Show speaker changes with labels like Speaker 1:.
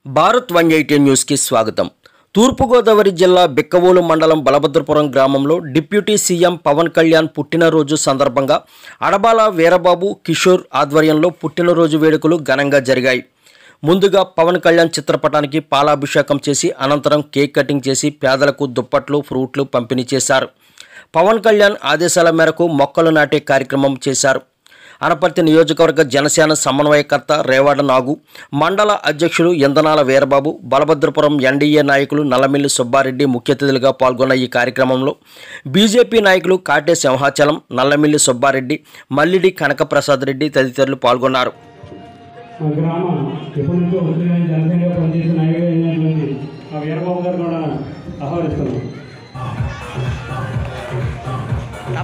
Speaker 1: భారత్ 180 న్యూస్కి స్వాగతం. తూర్పుగోదావరి జిల్లా బిక్కవోలు మండలం బలభద్రపురం గ్రామంలో డిప్యూటీ సీఎం పవన్ కళ్యాణ్ పుట్టినరోజు సందర్భంగా అడబాల వీరబాబు కిషోర్ ఆధ్వర్యంలో పుట్టినరోజు వేడుకలు ఘనంగా జరిగాయి. ముందుగా పవన్ కళ్యాణ్ చిత్రపటానికి పాలాభిషేకం చేసి అనంతరం కేక్ కటింగ్ చేసి పేదలకు దుప్పట్లు, ఫ్రూట్లు పంపిణీ చేశారు. పవన్ కళ్యాణ్ ఆదేశాల మేరకు మొక్కలు నాటే కార్యక్రమం చేశారు. అనపర్తి నియోజకవర్గ జనసేన సమన్వయకర్త రేవాడ నాగు, మండల అధ్యక్షులు ఇంధనాల వీరబాబు, బలభద్రపురం ఎన్డీఏ నాయకులు నల్లమిల్లి సుబ్బారెడ్డి ముఖ్య అతిథులుగా పాల్గొన్న ఈ కార్యక్రమంలో బీజేపీ నాయకులు కాటే సింహాచలం, నల్లమిల్లి సుబ్బారెడ్డి, మల్లిడి కనకప్రసాద్ రెడ్డి తదితరులు పాల్గొన్నారు.
Speaker 2: क्या